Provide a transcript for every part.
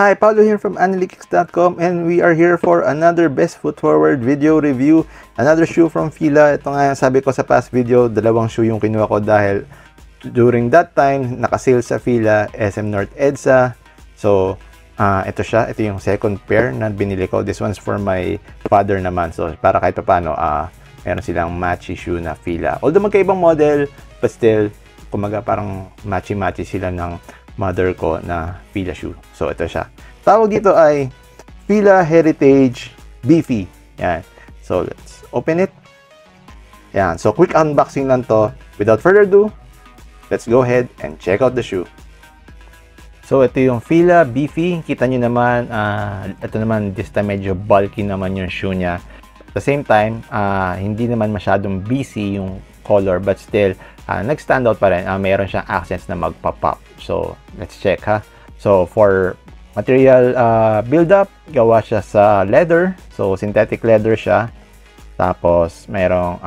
Hi, Paulo here from Analytics.com, and we are here for another Best Foot Forward video review. Another shoe from Fila. Ito nga sabi ko sa past video, dalawang shoe yung kinuha ko dahil during that time, nakasale sa Fila, SM North EDSA. So, ito siya. Ito yung second pair na binili ko. This one's for my father naman. So, para kahit pa paano, meron silang matchy shoe na Fila. Although magkaibang model, but still, kumaga parang matchy-matchy sila ng mother ko na Fila shoe. So, ito siya. Tawag dito ay Fila Heritage Beefy. Yan. So, let's open it. Yan. So, quick unboxing lang to. Without further ado, let's go ahead and check out the shoe. So, ito yung Fila Beefy. Kita nyo naman, ito naman, this time medyo bulky naman yung shoe niya. At the same time, hindi naman masyadong busy yung color, but still, nag-stand out pa rin. Mayroon siyang accents na magpa-pop. So, let's check ha. So, for material build-up, gawa siya sa leather. So, synthetic leather siya. Tapos, mayroong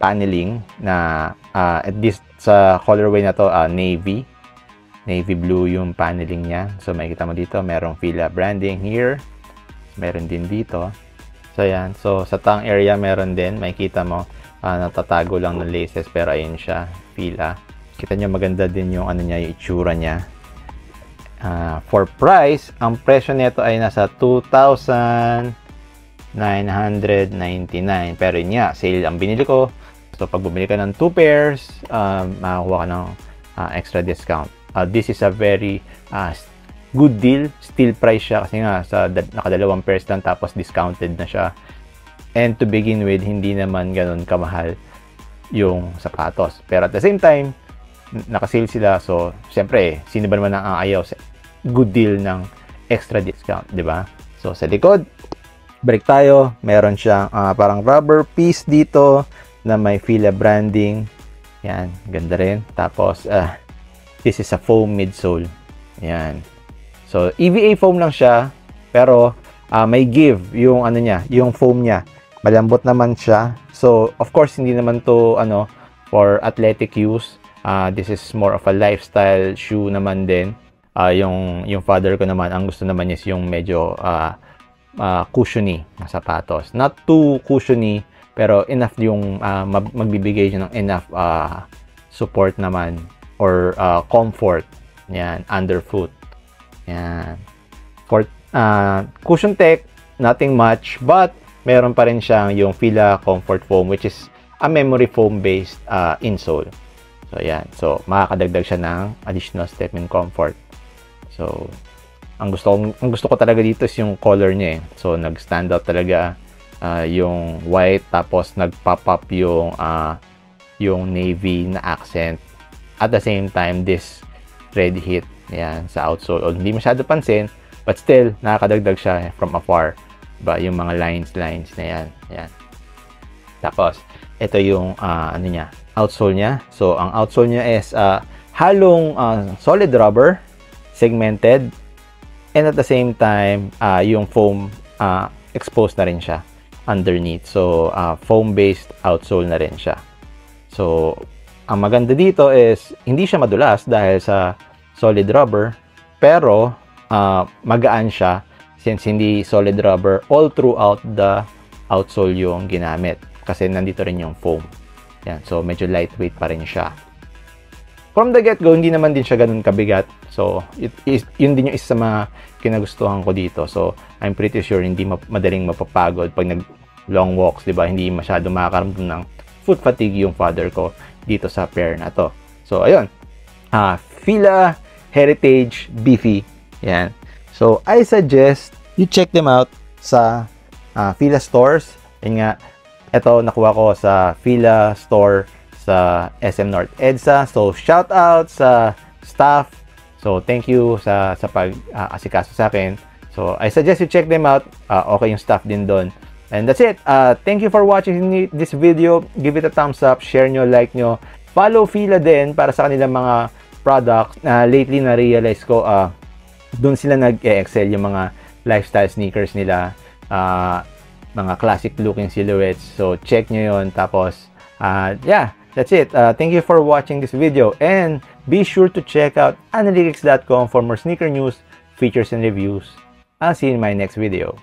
paneling na at least sa colorway na to, navy. Navy blue yung paneling niya. So, makikita mo dito, mayroong Fila branding here. Meron din dito. So, yan. So, sa tongue area, meron din. Makikita mo, natatago lang ng laces, pero ayun siya, Fila. Kita nyo maganda din yung ano niya, yung itsura niya. For price, ang presyo nito ay nasa 2,999. Pero yun nga, sale ang binili ko. So, pag bumili ka ng 2 pairs, makakuha ka ng extra discount. This is a very good deal. Still price siya kasi nga sa nakadalawang pairs lang tapos discounted na siya. And to begin with, hindi naman ganun kamahal yung sapatos. Pero at the same time, nakasale sila. So, siyempre, sino ba naman ang ayaw sa good deal ng extra discount, di ba? So, sa likod, balik tayo. Meron siyang parang rubber piece dito na may Fila branding. Yan, ganda rin. Tapos, this is a foam midsole. Yan. So, EVA foam lang siya. Pero, may give yung ano niya, yung foam niya. Malambot naman siya. So, of course, hindi naman to for athletic use. This is more of a lifestyle shoe naman din. Yung father ko naman, ang gusto naman is yung medyo cushiony na sapatos. Not too cushiony, pero enough yung magbibigay siya ng enough support naman or comfort. Yan, underfoot. Yan. For cushion tech, nothing much, but meron pa rin siyang yung Fila Comfort Foam, which is a memory foam based insole. So, yan. So, makakadagdag siya ng additional step in comfort. So, ang gusto ko talaga dito is yung color niya eh. So, nag-stand out talaga yung white, tapos nag-pop up yung navy na accent. At the same time, this red hit yan, sa outsole. O, hindi masyado pansin, but still, nakakadagdag siya from afar. Ba, yung mga lines na yan. Yan. Tapos, ito yung ano niya, outsole niya. So, ang outsole niya is halong solid rubber, segmented, and at the same time, yung foam exposed na rin siya underneath. So, foam-based outsole na rin siya. So, ang maganda dito is, hindi siya madulas dahil sa solid rubber, pero magaan siya since hindi solid rubber all throughout the outsole yung ginamit. Kasi nandito rin yung foam. Yan. So, medyo lightweight pa rin siya. From the get-go, hindi naman din siya ganun kabigat. So, yun din yung isa sa mga kinagustuhan ko dito. So, I'm pretty sure hindi madaling mapapagod pag nag-long walks, diba? Hindi masyado makakaramdam ng foot fatigue yung father ko dito sa pair na to. So, ayun. Fila Heritage Beefy. Yan. So, I suggest you check them out sa Fila stores. Yun nga, ito nakuha ko sa Fila store sa SM North EDSA. So, shout out sa staff. So, thank you sa pag-asikaso sa akin. So, I suggest you check them out. Okay yung staff din doon. And that's it. Thank you for watching this video. Give it a thumbs up, share nyo, like nyo. Follow Fila din para sa kanilang mga products. Lately, na-realize ko, doon sila nag-excel yung mga lifestyle sneakers nila, mga classic looking silhouettes. So, check nyo yun. Tapos, yeah, that's it. Thank you for watching this video. And be sure to check out analytics.com for more sneaker news, features and reviews. I'll see you in my next video.